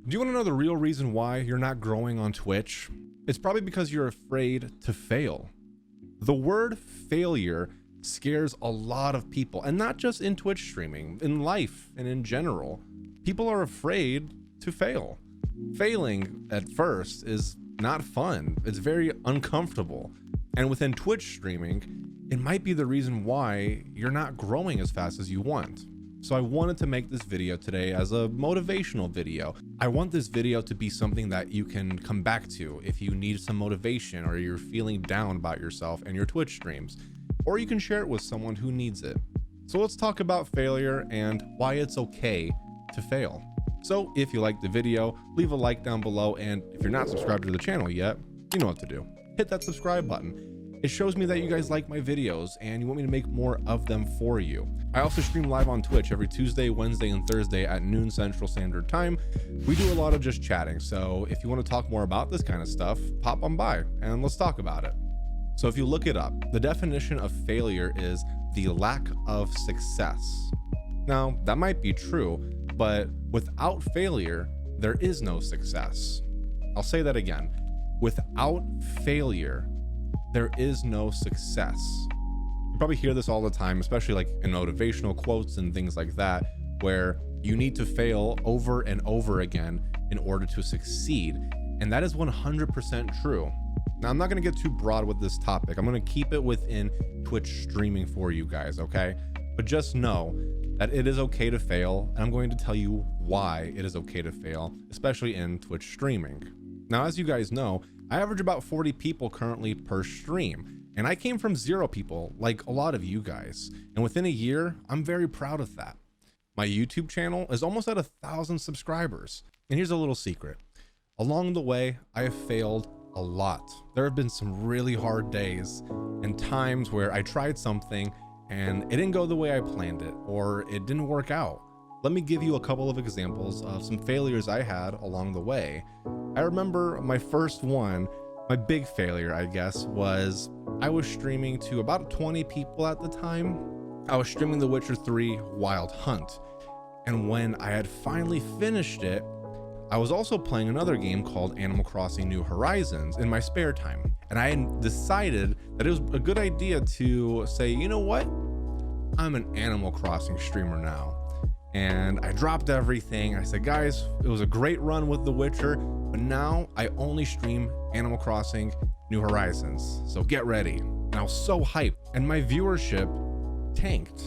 Do you want to know the real reason why you're not growing on Twitch? It's probably because you're afraid to fail. The word failure scares a lot of people, and not just in Twitch streaming, in life and in general. People are afraid to fail. Failing at first is not fun. It's very uncomfortable. And within Twitch streaming, it might be the reason why you're not growing as fast as you want. So I wanted to make this video today as a motivational video. I want this video to be something that you can come back to if you need some motivation or you're feeling down about yourself and your Twitch streams, or you can share it with someone who needs it. So let's talk about failure and why it's okay to fail. So if you liked the video, leave a like down below, and if you're not subscribed to the channel yet, you know what to do. Hit that subscribe button. It shows me that you guys like my videos and you want me to make more of them for you. I also stream live on Twitch every Tuesday, Wednesday, and Thursday at noon Central Standard Time. We do a lot of just chatting, so if you want to talk more about this kind of stuff, pop on by and let's talk about it. So if you look it up, the definition of failure is the lack of success. Now, that might be true, but without failure, there is no success. I'll say that again. Without failure, there is no success. You probably hear this all the time, especially like in motivational quotes and things like that, where you need to fail over and over again in order to succeed. And that is 100% true. Now, I'm not going to get too broad with this topic. I'm going to keep it within Twitch streaming for you guys, okay? But just know that it is okay to fail, and I'm going to tell you why it is okay to fail, especially in Twitch streaming. Now, as you guys know, I average about 40 people currently per stream, and I came from 0 people like a lot of you guys. And within a year, I'm very proud of that. My YouTube channel is almost at 1,000 subscribers. And here's a little secret. Along the way, I have failed a lot. There have been some really hard days and times where I tried something and it didn't go the way I planned it, or it didn't work out. Let me give you a couple of examples of some failures I had along the way. I remember my first one, my big failure, I guess, was I was streaming to about 20 people at the time. I was streaming The Witcher 3 Wild Hunt. And when I had finally finished it, I was also playing another game called Animal Crossing New Horizons in my spare time. And I had decided that it was a good idea to say, you know what? I'm an Animal Crossing streamer now. And I dropped everything. I said, guys, it was a great run with The Witcher, but now I only stream Animal Crossing New Horizons. So get ready. And I was so hyped, and my viewership tanked.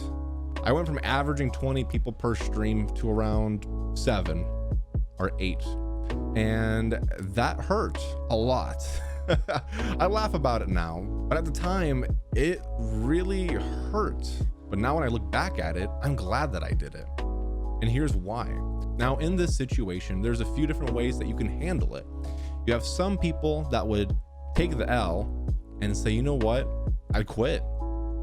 I went from averaging 20 people per stream to around 7 or 8. And that hurt a lot. I laugh about it now, but at the time it really hurt. But now when I look back at it, I'm glad that I did it. And here's why. Now, in this situation, there's a few different ways that you can handle it. You have some people that would take the L and say, you know what, I quit.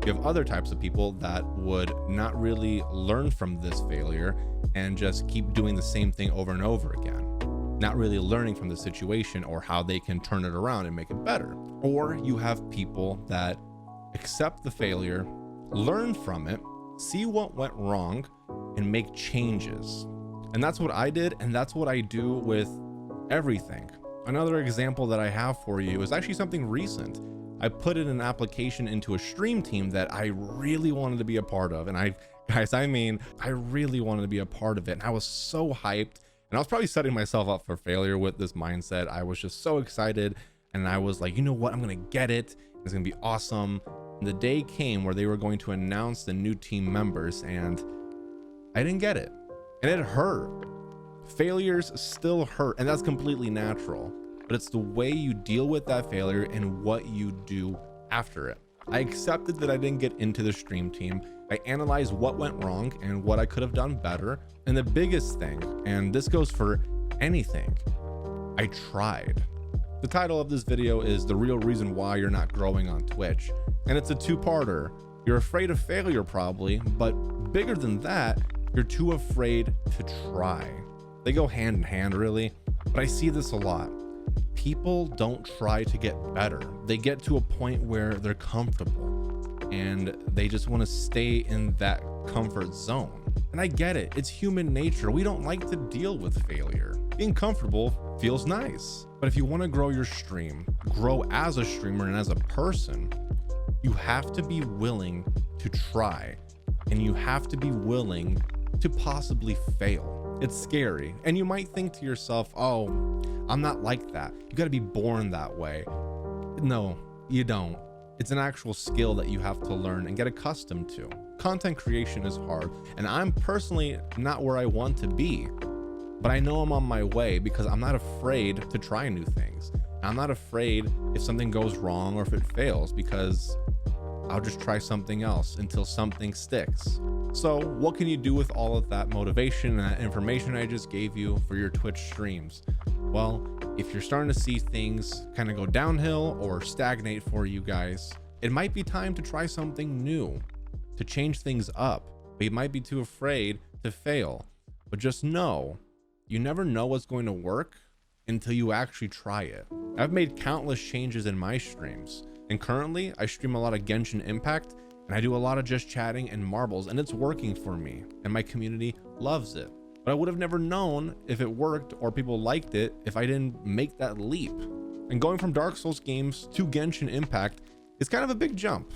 You have other types of people that would not really learn from this failure and just keep doing the same thing over and over again, not really learning from the situation or how they can turn it around and make it better. Or you have people that accept the failure, learn from it, see what went wrong, and make changes. And that's what I did, and that's what I do with everything. Another example that I have for you is actually something recent. I put in an application into a stream team that I really wanted to be a part of. And I really wanted to be a part of it. And I was so hyped, and I was probably setting myself up for failure with this mindset. I was just so excited, and I was like, you know what, I'm gonna get it. It's gonna be awesome. And the day came where they were going to announce the new team members, and I didn't get it. And it hurt. Failures still hurt, and that's completely natural. But it's the way you deal with that failure and what you do after it. I accepted that I didn't get into the stream team. I analyzed what went wrong and what I could have done better. And the biggest thing, and this goes for anything, I tried. The title of this video is The Real Reason Why You're Not Growing on Twitch. And it's a two-parter. You're afraid of failure probably, but bigger than that, you're too afraid to try. They go hand in hand really, but I see this a lot. People don't try to get better. They get to a point where they're comfortable and they just want to stay in that comfort zone. And I get it. It's human nature. We don't like to deal with failure. Being comfortable feels nice. But if you want to grow your stream, grow as a streamer and as a person, you have to be willing to try, and you have to be willing to possibly fail. It's scary. And you might think to yourself, oh, I'm not like that. You got to be born that way. No, you don't. It's an actual skill that you have to learn and get accustomed to. Content creation is hard, and I'm personally not where I want to be, but I know I'm on my way because I'm not afraid to try new things. I'm not afraid if something goes wrong or if it fails, because I'll just try something else until something sticks. So what can you do with all of that motivation and that information I just gave you for your Twitch streams? Well, if you're starting to see things kind of go downhill or stagnate for you guys, it might be time to try something new, to change things up. But you might be too afraid to fail. But just know, you never know what's going to work until you actually try it. I've made countless changes in my streams, and currently I stream a lot of Genshin Impact, and I do a lot of just chatting and marbles, and it's working for me, and my community loves it. But I would have never known if it worked or people liked it if I didn't make that leap. And going from Dark Souls games to Genshin Impact is kind of a big jump,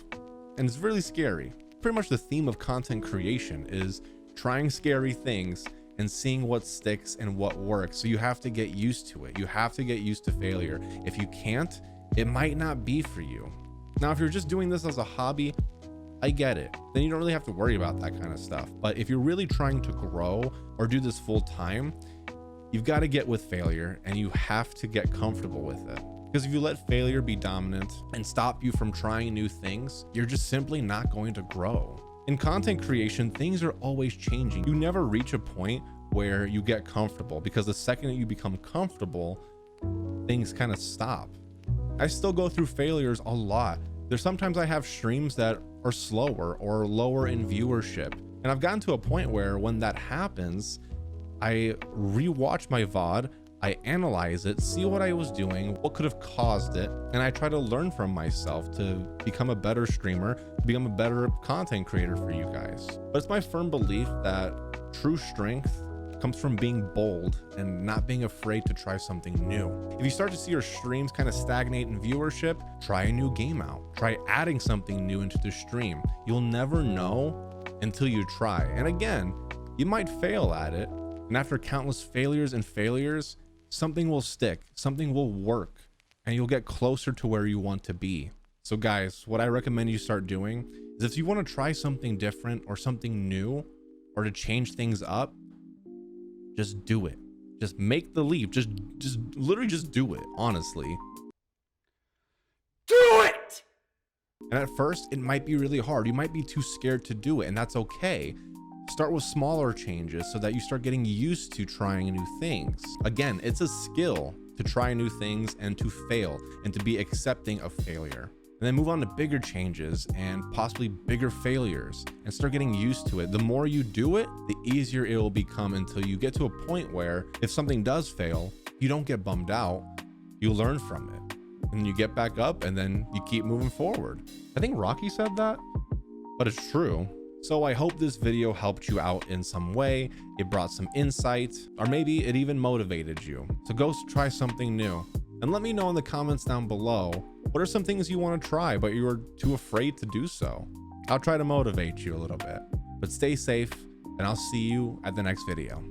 and it's really scary. Pretty much the theme of content creation is trying scary things and seeing what sticks and what works. So you have to get used to it. You have to get used to failure. If you can't, it might not be for you. Now, if you're just doing this as a hobby, I get it. Then you don't really have to worry about that kind of stuff. But if you're really trying to grow or do this full time, you've got to get with failure, and you have to get comfortable with it. Because if you let failure be dominant and stop you from trying new things, you're just simply not going to grow. In content creation, things are always changing. You never reach a point where you get comfortable, because the second that you become comfortable, things kind of stop. I still go through failures a lot. There's sometimes I have streams that are slower or lower in viewership. And I've gotten to a point where when that happens, I rewatch my VOD, I analyze it, see what I was doing, what could have caused it, and I try to learn from myself to become a better streamer, become a better content creator for you guys. But it's my firm belief that true strength comes from being bold and not being afraid to try something new. If you start to see your streams kind of stagnate in viewership, try a new game out. Try adding something new into the stream. You'll never know until you try. And again, you might fail at it. And after countless failures and failures, something will stick, something will work, and you'll get closer to where you want to be. So guys, what I recommend you start doing is, if you want to try something different or something new, or to change things up, just do it. Just make the leap. Just literally just do it, honestly. Do it! And at first, it might be really hard. You might be too scared to do it, and that's okay. Start with smaller changes so that you start getting used to trying new things. Again, it's a skill to try new things and to fail and to be accepting of failure. And then move on to bigger changes and possibly bigger failures and start getting used to it. The more you do it, the easier it will become, until you get to a point where if something does fail, you don't get bummed out, you learn from it. And you get back up, and then you keep moving forward. I think Rocky said that, but it's true. So I hope this video helped you out in some way. It brought some insight, or maybe it even motivated you. So go try something new. And let me know in the comments down below, what are some things you want to try, but you are too afraid to do so? I'll try to motivate you a little bit. But stay safe, and I'll see you at the next video.